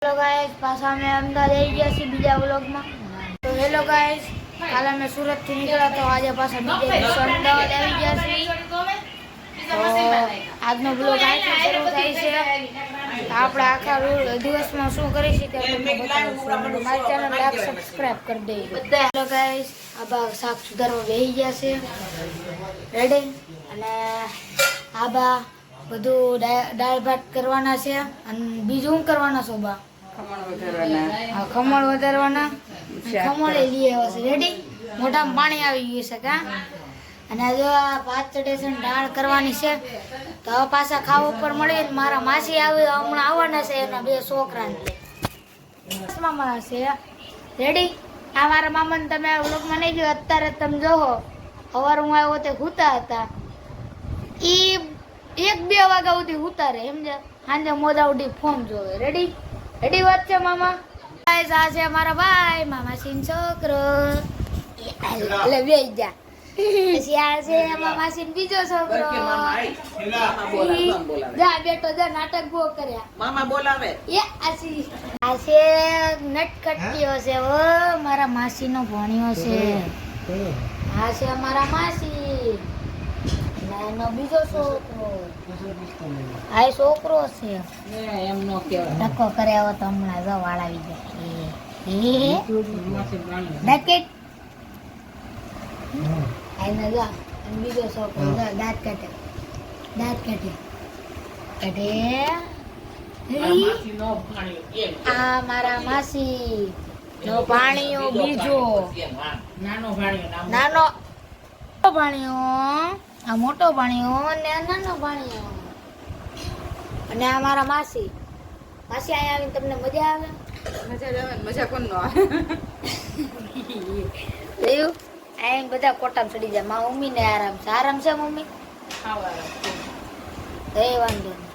Hello guys, पासा में अहमदाबाद आई गया सी बीजा व्लॉग में। तो हेलो गाइस, काले मैं सूरत थी निकला तो आज पासा बीजे अहमदाबाद आई गया सी। तो आज नो व्लॉग आज से शुरू થાય છે। આપણે આખા દિવસમાં શું કરી છે તે તમને બતાવીશું। મારી ચેનલ લાઈક સબસ્ક્રાઇબ કરી દેજો બધા। હેલો ગાइस, આબા શાક સુધારવા બેહી ગયા છે રેડી। અને આબા બધું દાળ ભાત કરવાના છે અને બીજું શું કરવાના છો બા? ખમણ વધારવાના। ખમણ લઈ આવ્યા છે રેડી। મોઢામાં પાણી આવી ગયું છે કા। અને જો આ ભાત ચડે છે દાળ કરવાની છે તો પાછા ખાવા ઉપર મળે। મારા માસી આવે હમણાં આવવાના છે એના બે છોકરાને મામા છે રેડી। આ મારા મામાને તમે વ્લોગમાં નહીં જોયો, અત્યારે તમે જોવો। સવારે હું આવ્યો તે સૂતા હતા, એ 1-2 વાગ્યા સુધી ઉતારે સમજે। સાંજે મોડા ઉડી ફોન જોવે રેડી। રેડી વાત છે મામા। ગાઈસ આ છે મારા ભાઈ મામાસીનો છોકરો, એટલે બેસી જા। પછી આ છે મામાસીનો બીજો છોકરો, જા બેટો જા નાટક બહુ કર્યા મામા બોલાવે। આ છે નટકટીઓ છે ઓ મારા માસીનો ભણ્યો છે। આ છે મારા માસી નાનો બીજો છોકરો। આ છોકરો છે એમ નો કહેવાય, ધક્કો કર્યા તો હમણાં જો વાળ આવી જાય। આને જો અને બીજો છોકરો જો દાંત કાઢે આ મારા માસી નો ભાણિયો બીજો નાનો ભાણિયો નાનો ભાણિયો, આ મોટો ભાણિયો અને આ નાનો ભાણિયો। અને આ મારા માસી અહીંયા આવીને તમને મજા આવે? મજા કોણ નો આવે? જોયું આઈને બધા કોટામાં ચડી જાય। મા મમ્મી ને આરામ છે મમ્મી? ખાવા એ વાંધો નહીં।